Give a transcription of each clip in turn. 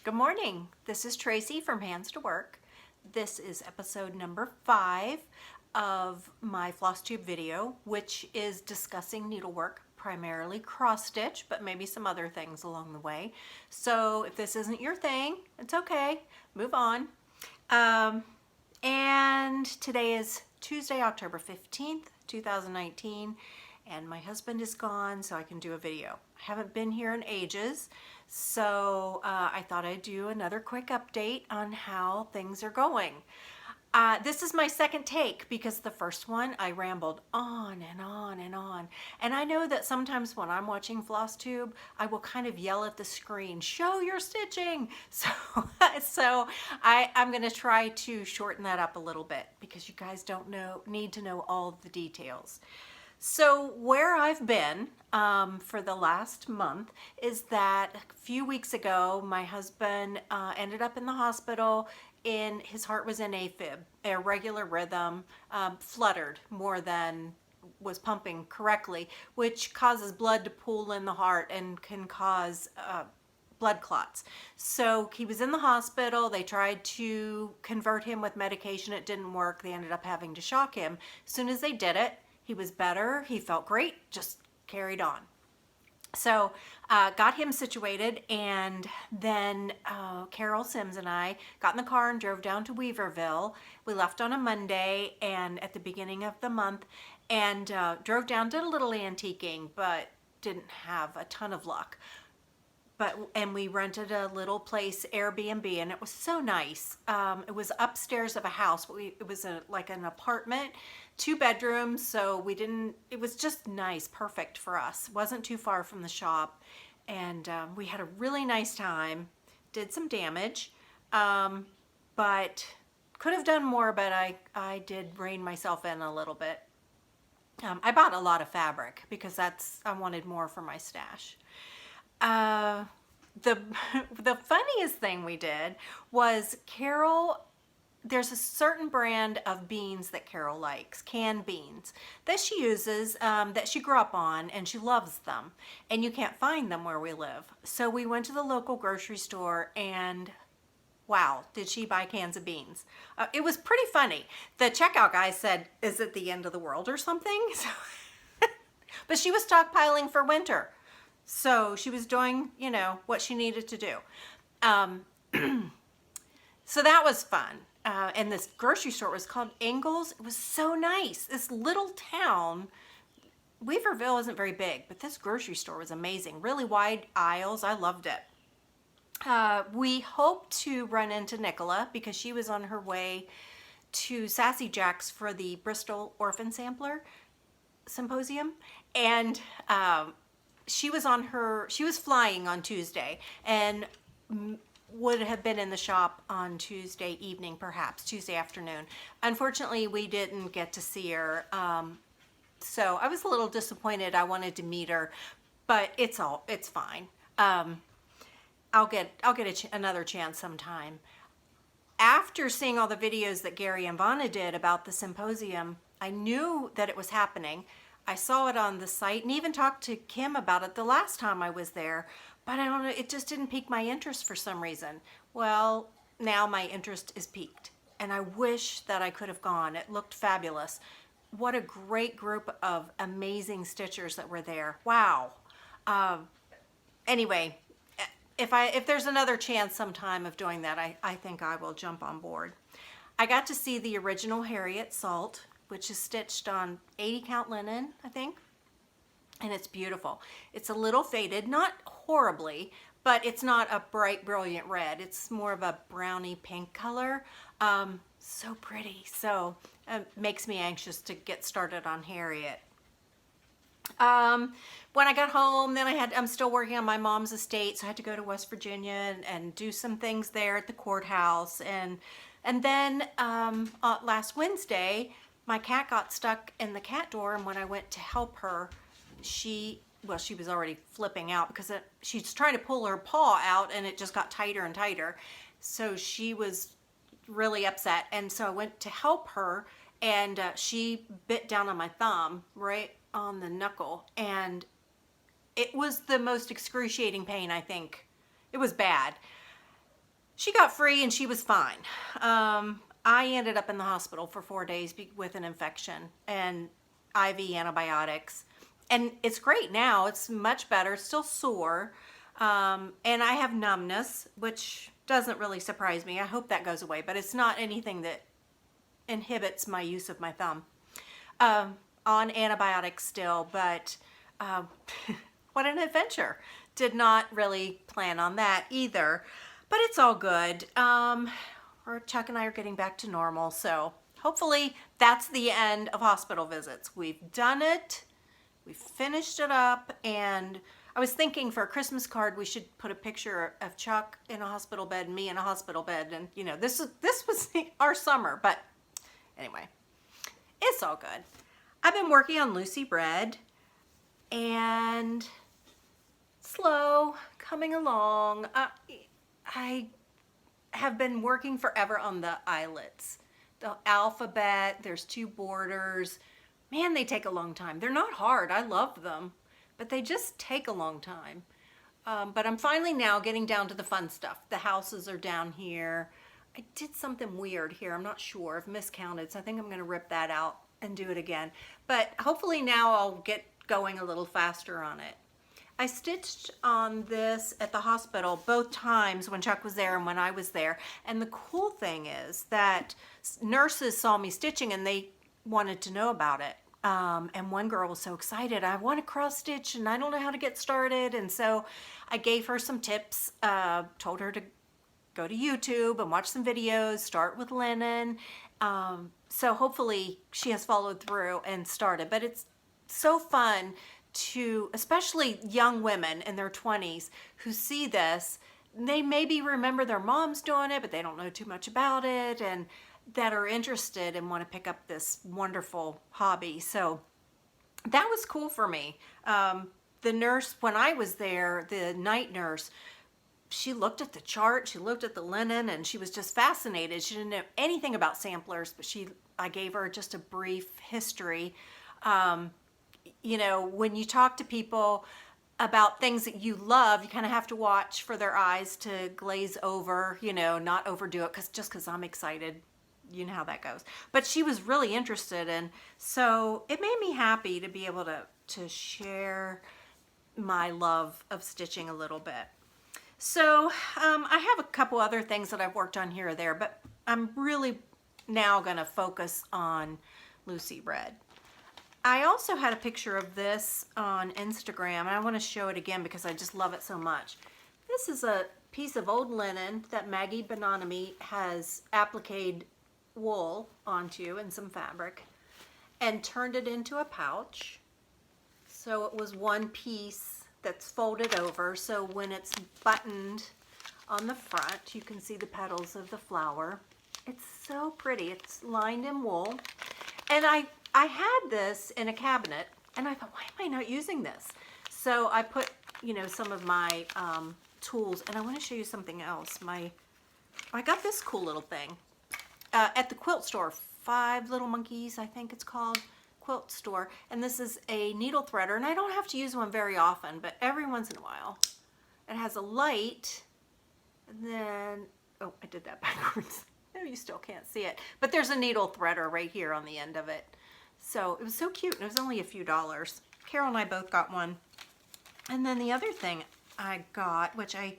Good morning. This is Tracy from Hands to Work. This is episode number 5 of my Flosstube video, which is discussing needlework, primarily cross stitch, but maybe some other things along the way. So if this isn't your thing, it's okay. Move on. And today is Tuesday, October 15th, 2019. And my husband is gone, so I can do a video. I haven't been here in ages, so I thought I'd do another quick update on how things are going. This is my second take because the first one I rambled on and on and on. And I know that sometimes when I'm watching Flosstube, I will kind of yell at the screen, show your stitching. So I'm going to try to shorten that up a little bit because you guys don't need to know all the details. So where I've been for the last month is that a few weeks ago, my husband ended up in the hospital. His heart was in AFib, irregular rhythm, fluttered more than was pumping correctly, which causes blood to pool in the heart and can cause blood clots. So he was in the hospital. They tried to convert him with medication. It didn't work. They ended up having to shock him. As soon as they did it, he was better. He felt great. Just carried on. So got him situated, and then Carol Sims and I got in the car and drove down to Weaverville. We left on a Monday and at the beginning of the month, and drove down, did a little antiquing, but didn't have a ton of luck. And we rented a little place, Airbnb, and it was so nice. It was upstairs of a house, but it was like an apartment, 2 bedrooms, so it was just nice, perfect for us. Wasn't too far from the shop, and we had a really nice time. Did some damage, but could have done more, but I did rein myself in a little bit. I bought a lot of fabric because I wanted more for my stash. The funniest thing we did was there's a certain brand of beans that Carol likes, canned beans, that she uses, that she grew up on, and she loves them, and you can't find them where we live. So we went to the local grocery store, and wow, did she buy cans of beans. It was pretty funny. The checkout guy said, is it the end of the world or something? But she was stockpiling for winter. So she was doing, what she needed to do. So that was fun. And this grocery store was called Ingles. It was so nice. This little town. Weaverville isn't very big, but this grocery store was amazing. Really wide aisles. I loved it. We hope to run into Nicola because she was on her way to Sassy Jack's for the Bristol Orphan Sampler Symposium. And she was flying on Tuesday and would have been in the shop on Tuesday evening, perhaps Tuesday afternoon. Unfortunately, we didn't get to see her. So I was a little disappointed. I wanted to meet her, but it's fine. I'll get another chance sometime. After seeing all the videos that Gary and Vanna did about the symposium, I knew that it was happening. I saw it on the site and even talked to Kim about it the last time I was there, but I don't know, it just didn't pique my interest for some reason. Well, now my interest is piqued, and I wish that I could have gone. It looked fabulous. What a great group of amazing stitchers that were there. Wow. Anyway, if there's another chance sometime of doing that, I think I will jump on board. I got to see the original Harriet Salt, which is stitched on 80 count linen, I think. And it's beautiful. It's a little faded, not horribly, but it's not a bright, brilliant red. It's more of a browny pink color. So pretty. So it makes me anxious to get started on Harriet. When I got home, then I'm still working on my mom's estate, so I had to go to West Virginia and do some things there at the courthouse. And then last Wednesday, my cat got stuck in the cat door, and when I went to help her, she was already flipping out because she's trying to pull her paw out, and it just got tighter and tighter. So she was really upset, and so I went to help her, and she bit down on my thumb, right on the knuckle, and it was the most excruciating pain, I think. It was bad. she got free and she was fine. I ended up in the hospital for 4 days with an infection and IV antibiotics. And it's great now. It's much better. It's still sore. And I have numbness, which doesn't really surprise me. I hope that goes away, but it's not anything that inhibits my use of my thumb. On antibiotics still, but what an adventure. Did not really plan on that either, but it's all good. Chuck and I are getting back to normal, so hopefully that's the end of hospital visits. We've done it, we finished it up, and I was thinking for a Christmas card we should put a picture of Chuck in a hospital bed and me in a hospital bed, and you know, this was our summer, but anyway, it's all good. I've been working on Lucy Bread, and slow, coming along. I have been working forever on the eyelets. The alphabet, there's 2 borders. Man, they take a long time. They're not hard, I love them, but they just take a long time. But I'm finally now getting down to the fun stuff. The houses are down here. I did something weird here, I'm not sure, I've miscounted, so I think I'm gonna rip that out and do it again. But hopefully now I'll get going a little faster on it. I stitched on this at the hospital both times when Chuck was there and when I was there. And the cool thing is that nurses saw me stitching and they wanted to know about it. And one girl was so excited, I want to cross stitch and I don't know how to get started. And so I gave her some tips, told her to go to YouTube and watch some videos, start with linen. So hopefully she has followed through and started, but it's so fun to, especially young women in their 20s who see this, they maybe remember their moms doing it, but they don't know too much about it, and that are interested and want to pick up this wonderful hobby. So that was cool for me. The nurse, when I was there, the night nurse, she looked at the chart, she looked at the linen, and she was just fascinated. She didn't know anything about samplers, but I gave her just a brief history. You know, when you talk to people about things that you love, you kind of have to watch for their eyes to glaze over, you know, not overdo it, just because I'm excited. You know how that goes. But she was really interested, and so it made me happy to be able to share my love of stitching a little bit. So I have a couple other things that I've worked on here or there, but I'm really now going to focus on Lucy Bread. I also had a picture of this on Instagram, and I want to show it again because I just love it so much. This is a piece of old linen that Maggie Bonanomy has appliqued wool onto and some fabric and turned it into a pouch. So it was one piece that's folded over, so when it's buttoned on the front, you can see the petals of the flower. It's so pretty. It's lined in wool. And I had this in a cabinet, and I thought, why am I not using this? So I put, you know, some of my tools, and I want to show you something else. I got this cool little thing at the quilt store, 5 Little Monkeys, I think it's called, quilt store. And this is a needle threader, and I don't have to use one very often, but every once in a while. It has a light, and then, oh, I did that backwards. No, you still can't see it. But there's a needle threader right here on the end of it. So it was so cute, and it was only a few dollars. Carol and I both got one. And then the other thing I got, which I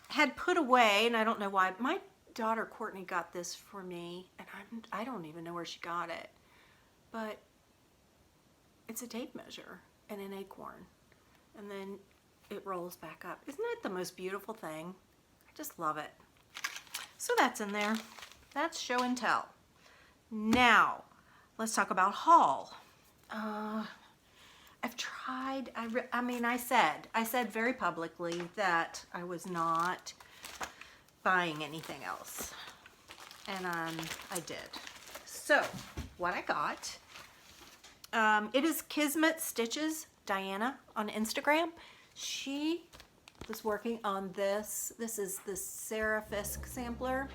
had put away, and I don't know why, my daughter Courtney got this for me, and I don't even know where she got it. But it's a tape measure and an acorn. And then it rolls back up. Isn't it the most beautiful thing? I just love it. So that's in there. That's show and tell. Now, let's talk about haul. I've tried, I said very publicly that I was not buying anything else. And I did. So, what I got, it is Kismet Stitches Diana on Instagram. She was working on this. This is the Sarah Fisk sampler.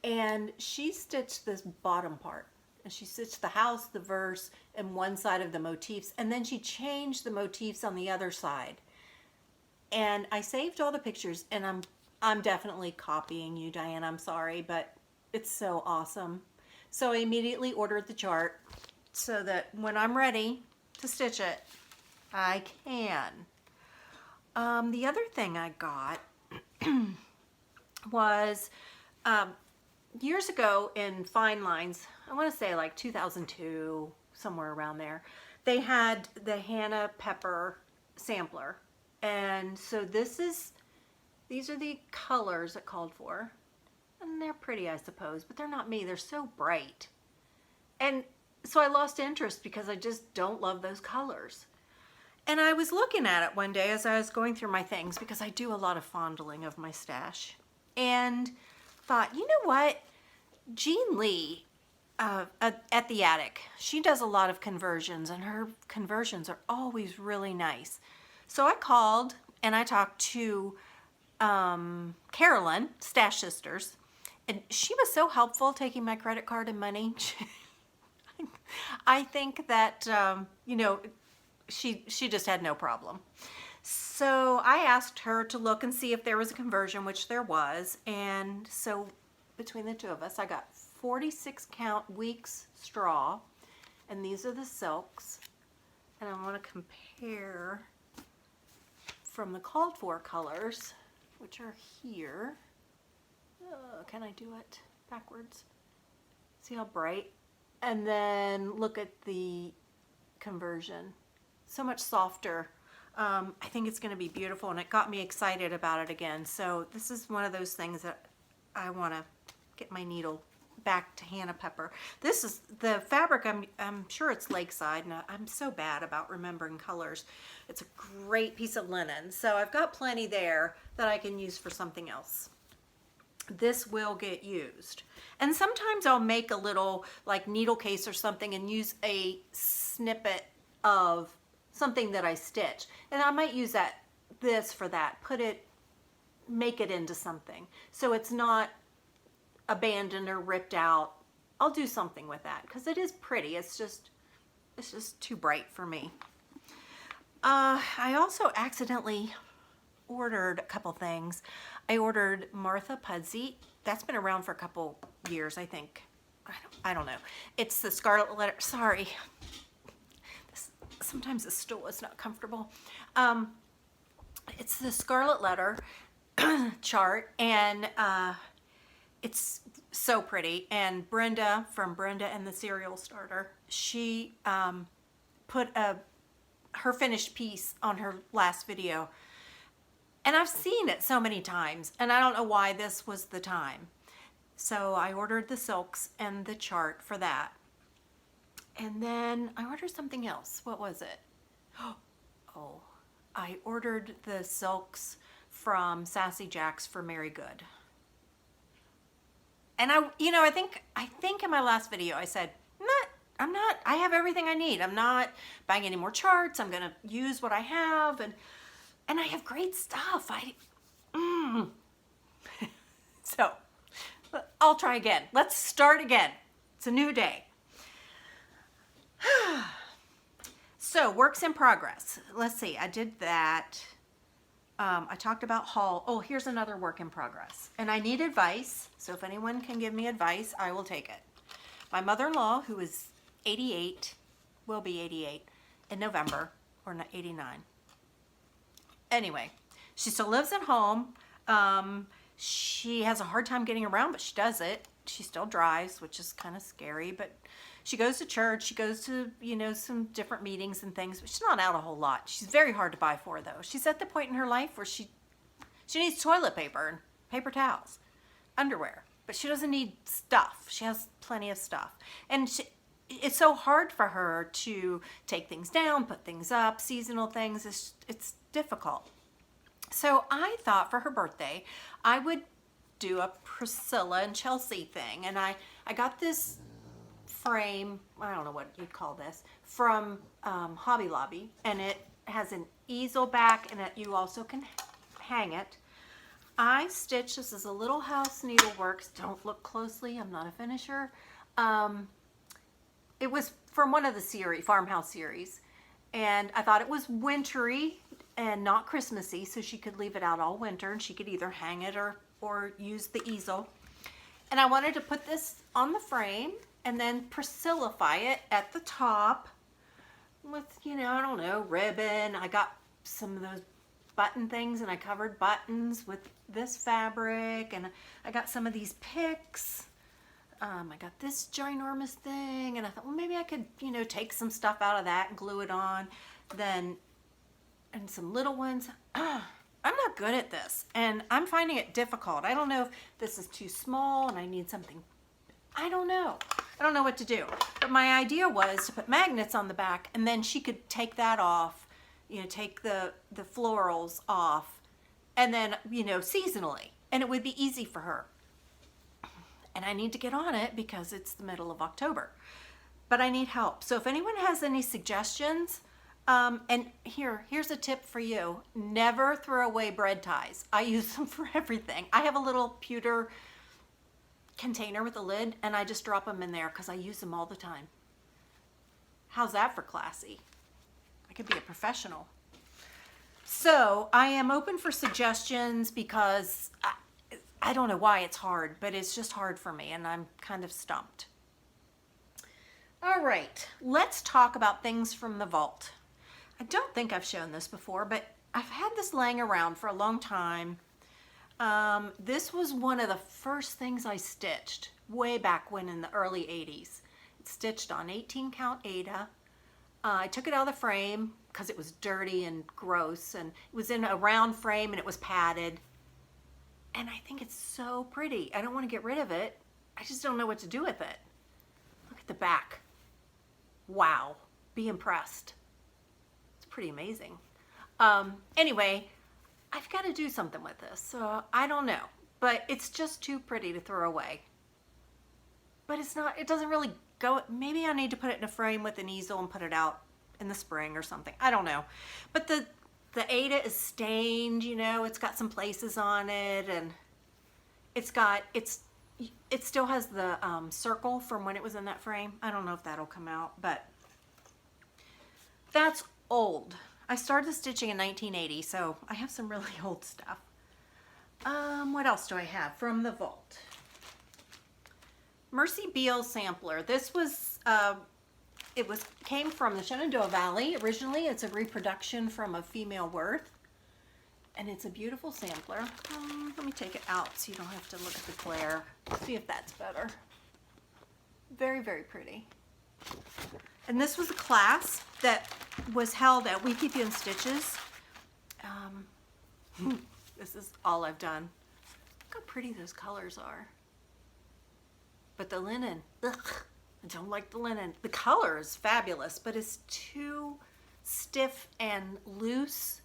And she stitched this bottom part. And she stitched the house, the verse, and one side of the motifs. And then she changed the motifs on the other side. And I saved all the pictures, and I'm I'm definitely copying you, Diane. I'm sorry, but it's so awesome. So I immediately ordered the chart so that when I'm ready to stitch it, I can. The other thing I got was years ago in Fine Lines, I want to say like 2002, somewhere around there, they had the Hannah Pepper sampler. And so these are the colors it called for. And they're pretty, I suppose, but they're not me. They're so bright. And so I lost interest because I just don't love those colors. And I was looking at it one day as I was going through my things, because I do a lot of fondling of my stash, and thought, you know what? Jean Lee at the Attic, she does a lot of conversions, and her conversions are always really nice. So I called and I talked to Carolyn, Stash Sisters, and she was so helpful taking my credit card and money. I think that, you know, she just had no problem. So I asked her to look and see if there was a conversion, which there was. And so between the two of us, I got 46 count weeks straw. And these are the silks. And I want to compare from the called for colors, which are here. Can I do it backwards? See how bright? And then look at the conversion. So much softer. I think it's going to be beautiful, and it got me excited about it again. So this is one of those things that I want to get my needle back to Hannah Pepper. This is the fabric. I'm sure it's Lakeside, and I'm so bad about remembering colors. It's a great piece of linen, so I've got plenty there that I can use for something else. This will get used. And sometimes I'll make a little like needle case or something and use a snippet of something that I stitch. And I might use this for that, make it into something. So it's not abandoned or ripped out. I'll do something with that because it is pretty. It's just too bright for me. I also accidentally ordered a couple things. I ordered Martha Pudsey. That's been around for a couple years, I think. I don't know. It's the Scarlet Letter. Sorry. Sometimes the stool is not comfortable. It's the Scarlet Letter chart, and it's so pretty. And Brenda from Brenda and the Cereal Starter, she put her finished piece on her last video. And I've seen it so many times, and I don't know why this was the time. So I ordered the silks and the chart for that. And then I ordered something else. What was it? Oh, I ordered the silks from Sassy Jacks for Mary Good. And I think in my last video I said, I have everything I need. I'm not buying any more charts. I'm gonna use what I have, and I have great stuff. So I'll try again. Let's start again. It's a new day. So works in progress. Let's see. I did that. I talked about haul. Oh, here's another work in progress. And I need advice. So if anyone can give me advice, I will take it. My mother-in-law, who is 88, will be 88 in November, or 89. Anyway, she still lives at home. She has a hard time getting around, but she does it. She still drives, which is kind of scary, but she goes to church. She goes to, some different meetings and things, but she's not out a whole lot. She's very hard to buy for, though. She's at the point in her life where she needs toilet paper and paper towels, underwear, but she doesn't need stuff. She has plenty of stuff. And it's so hard for her to take things down, put things up, seasonal things. It's difficult. So I thought for her birthday, I would do a Priscilla and Chelsea thing. And I got this frame, I don't know what you'd call this, from Hobby Lobby. And it has an easel back, and you also can hang it. I stitched, this is a Little House Needleworks. Don't look closely, I'm not a finisher. It was from one of the farmhouse series. And I thought it was wintry, and not Christmassy, so she could leave it out all winter and she could either hang it or use the easel. And I wanted to put this on the frame and then Priscillify it at the top with, you know, I don't know, ribbon. I got some of those button things and I covered buttons with this fabric, and I got some of these picks. I got this ginormous thing, and I thought, well, maybe I could, you know, take some stuff out of that and glue it on. Then, and some little ones. I'm not good at this, and I'm finding it difficult. I don't know if this is too small and I need something. I don't know. I don't know what to do. But my idea was to put magnets on the back, and then she could take that off, you know, take the florals off, and then, you know, seasonally, and it would be easy for her. And I need to get on it because it's the middle of October, but I need help. So if anyone has any suggestions, and here's a tip for you: never throw away bread ties. I use them for everything. I have a little pewter container with a lid, and I just drop them in there because I use them all the time. How's that for classy? I could be a professional. So I am open for suggestions because I don't know why it's hard, but it's just hard for me, and I'm kind of stumped. All right, let's talk about things from the vault. I don't think I've shown this before, but I've had this laying around for a long time. This was one of the first things I stitched way back when in the early 80s. It's stitched on 18 count Aida. I took it out of the frame because it was dirty and gross, and it was in a round frame and it was padded. And I think it's so pretty. I don't want to get rid of it. I just don't know what to do with it. Look at the back. Wow. Be impressed. It's pretty amazing. Anyway, I've got to do something with this. So I don't know. But it's just too pretty to throw away. But it's not, it doesn't really go. Maybe I need to put it in a frame with an easel and put it out in the spring or something. I don't know. But the Aida is stained, you know, it's got some places on it, and it still has the circle from when it was in that frame. I don't know if that'll come out, but that's old. I started stitching in 1980, so I have some really old stuff. What else do I have from the vault? Mercy Beale sampler. This was, came from the Shenandoah Valley originally. It's a reproduction from a female Worth, and it's a beautiful sampler. Let me take it out so you don't have to look at the glare. See if that's better. Very, very pretty. And this was a class that was held at We Keep You in Stitches. This is all I've done. Look how pretty those colors are. But the linen, ugh, I don't like the linen. The color is fabulous, but it's too stiff and loose.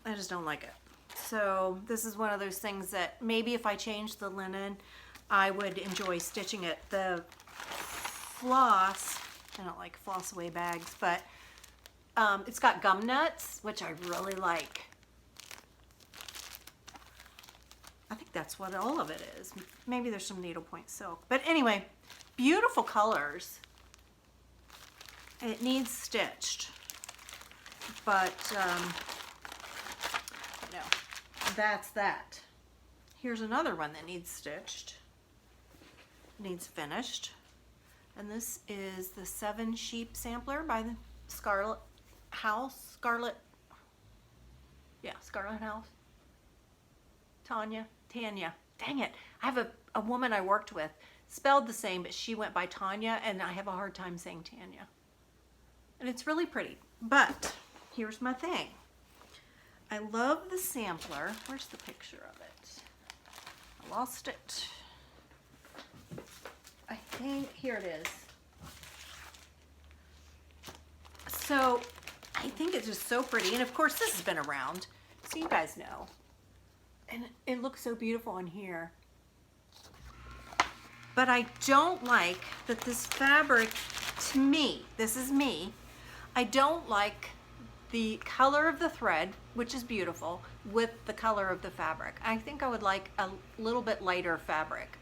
I just don't like it. So this is one of those things that maybe if I changed the linen, I would enjoy stitching it. The floss, I don't like floss away bags, but it's got gum nuts, which I really like. I think that's what all of it is. Maybe there's some needlepoint silk. But anyway, beautiful colors. And it needs stitched. But, no, that's that. Here's another one that needs stitched. Needs finished. And this is the 7 Sheep sampler by the Scarlet House. Scarlet House. Tanya. Dang it. I have a woman I worked with, spelled the same, but she went by Tanya, and I have a hard time saying Tanya. And it's really pretty. But here's my thing. I love the sampler. Where's the picture of it? I lost it. I think, here it is. So I think it's just so pretty. And of course, this has been around, so you guys know. And it looks so beautiful in here. But I don't like that this fabric, to me, this is me, I don't like the color of the thread, which is beautiful, with the color of the fabric. I think I would like a little bit lighter fabric.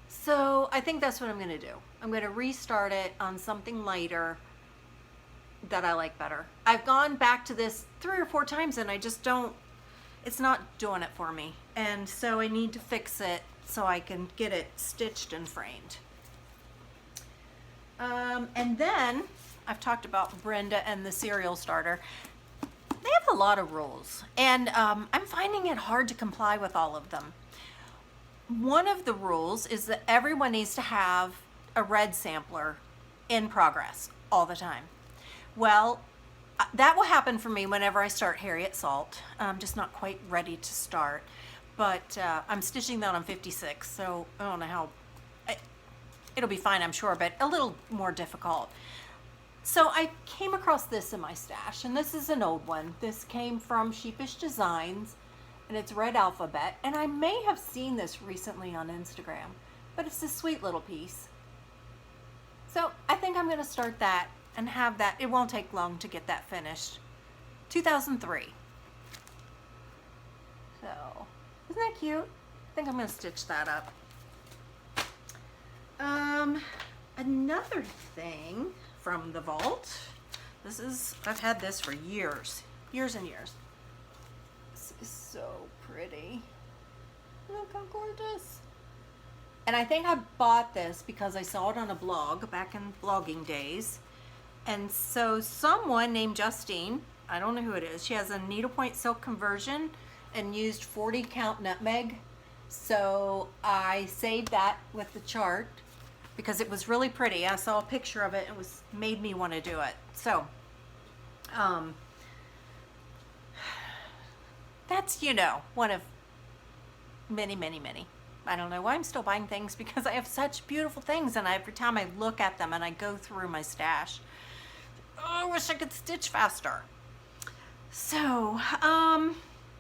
So I think that's what I'm gonna do. I'm gonna restart it on something lighter that I like better. I've gone back to this 3 or 4 times and I just don't, it's not doing it for me. And so I need to fix it so I can get it stitched and framed. And then I've talked about Brenda and the cereal starter. They have a lot of rules, and I'm finding it hard to comply with all of them. One of the rules is that everyone needs to have a red sampler in progress all the time. Well, that will happen for me whenever I start Harriet Salt. I'm just not quite ready to start, but I'm stitching that on 56, so I don't know how, it'll be fine, I'm sure, but a little more difficult. So I came across this in my stash, and this is an old one. This came from Sheepish Designs, and it's red alphabet, and I may have seen this recently on Instagram, but it's a sweet little piece. So I think I'm going to start that and have that. It won't take long to get that finished. 2003. So, isn't that cute? I think I'm going to stitch that up. Another thing from the vault. This is, I've had this for years and years. This is so pretty. Look how gorgeous. And I think I bought this because I saw it on a blog back in blogging days. And so someone named Justine, I don't know who it is, she has a needlepoint silk conversion and used 40 count nutmeg. So I saved that with the chart because it was really pretty. I saw a picture of it and it made me want to do it. So that's, you know, one of many. I don't know why I'm still buying things, because I have such beautiful things, and every time I look at them and I go through my stash, oh, I wish I could stitch faster. So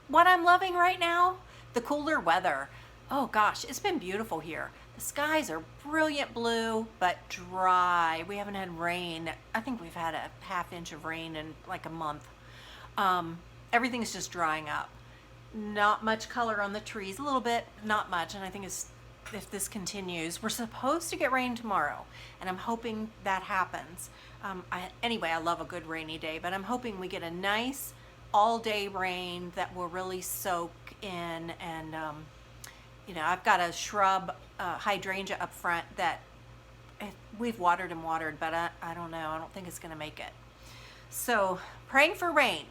what I'm loving right now, the cooler weather. Oh gosh, it's been beautiful here. The skies are brilliant blue, but dry. We haven't had rain. I think we've had a ½ inch of rain in like a month. Everything's just drying up. Not much color on the trees, a little bit, not much. And I think if this continues, we're supposed to get rain tomorrow, and I'm hoping that happens. Anyway, I love a good rainy day, but I'm hoping we get a nice all-day rain that will really soak in. And you know, I've got a shrub hydrangea up front that we've watered and watered, but I don't know. I don't think it's going to make it. So praying for rain.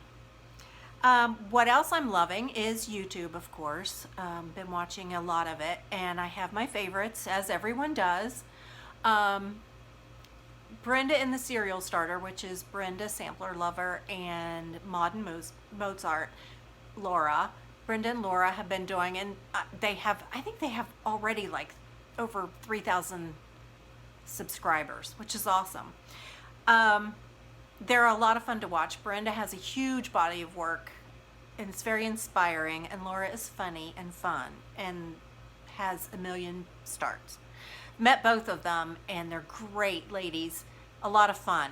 What else I'm loving is YouTube, of course. Been watching a lot of it, and I have my favorites, as everyone does. Brenda in the Cereal Starter, which is Brenda Sampler Lover and Maud and Mozart, Laura. Brenda and Laura have been doing, and I think they have already like over 3,000 subscribers, which is awesome. They're a lot of fun to watch. Brenda has a huge body of work, and it's very inspiring, and Laura is funny and fun and has a million starts. Met both of them, and they're great ladies, a lot of fun.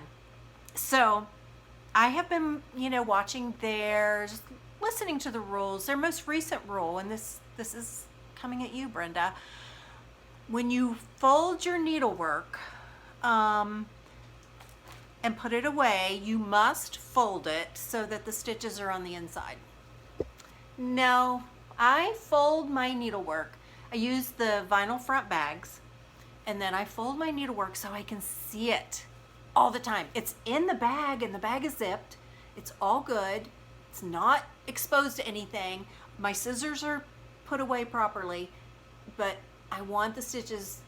So I have been, you know, watching theirs, listening to the rules, their most recent rule, and this is coming at you, Brenda. When you fold your needlework, and put it away, you must fold it so that the stitches are on the inside. No, I fold my needlework. I use the vinyl front bags, and then I fold my needlework so I can see it all the time. It's in the bag, and the bag is zipped. It's all good. It's not exposed to anything. My scissors are put away properly, but I want the stitches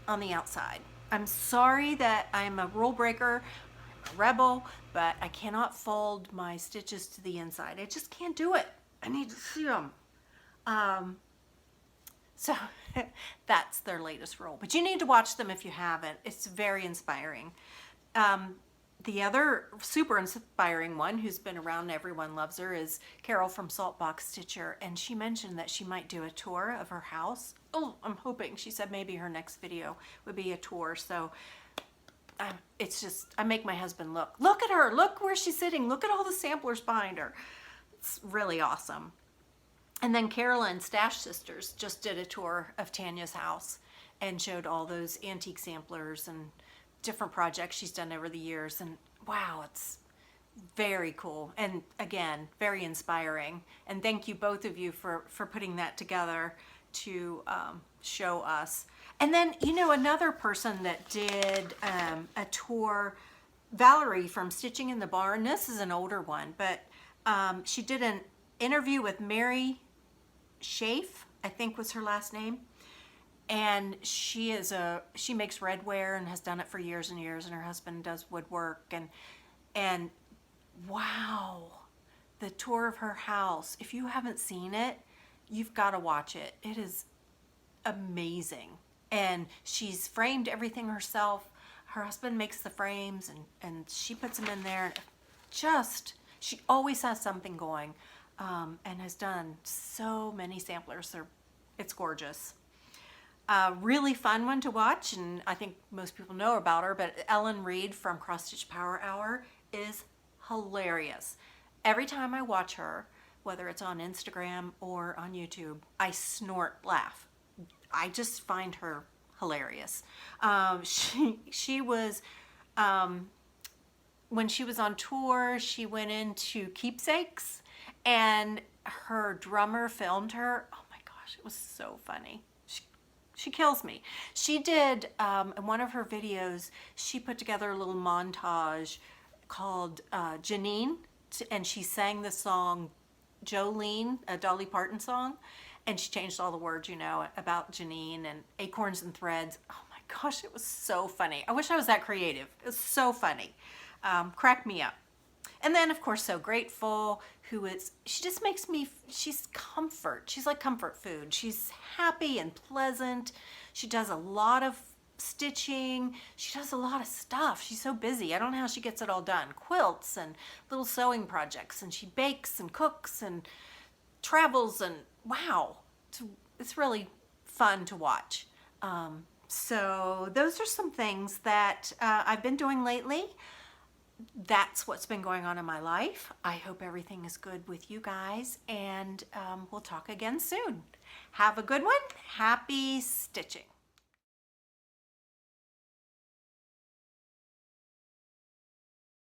on the outside. I'm sorry that I'm a rule breaker, I'm a rebel, but I cannot fold my stitches to the inside. I just can't do it. I need to see them. So that's their latest rule. But you need to watch them if you haven't. It's very inspiring. The other super inspiring one, who's been around and everyone loves her, is Carol from Saltbox Stitcher, and she mentioned that she might do a tour of her house. Oh, I'm hoping. She said maybe her next video would be a tour. So it's just, I make my husband look at her, look where she's sitting, look at all the samplers behind her. It's really awesome. And then Carolyn Stash Sisters just did a tour of Tanya's house and showed all those antique samplers and different projects she's done over the years, and wow, it's very cool, and again, very inspiring. And thank you, both of you, for putting that together to show us. And then, you know, another person that did a tour, Valerie from Stitching in the Barn. This is an older one, but she did an interview with Mary Schaaf, I think was her last name. And she makes redware and has done it for years and years, and her husband does woodwork, and wow, the tour of her house. If you haven't seen it, you've got to watch it. It is amazing. And she's framed everything herself. Her husband makes the frames, and she puts them in there. She always has something going, and has done so many samplers. It's gorgeous. Really fun one to watch, and I think most people know about her, but Ellen Reed from Cross Stitch Power Hour is hilarious. Every time I watch her, whether it's on Instagram or on YouTube, I snort laugh. I just find her hilarious. She was, when she was on tour, she went into Keepsakes, and her drummer filmed her. Oh my gosh, it was so funny. She kills me. She did, in one of her videos, she put together a little montage called Janine, and she sang the song Jolene, a Dolly Parton song, and she changed all the words, you know, about Janine and Acorns and Threads. Oh my gosh, it was so funny. I wish I was that creative. It was so funny. Cracked me up. And then, of course, So Grateful, she just makes me, she's comfort. She's like comfort food. She's happy and pleasant. She does a lot of stitching. She does a lot of stuff. She's so busy. I don't know how she gets it all done. Quilts and little sewing projects, and she bakes and cooks and travels, and wow, it's really fun to watch. So those are some things that I've been doing lately. That's what's been going on in my life. I hope everything is good with you guys, and we'll talk again soon. Have a good one. Happy stitching.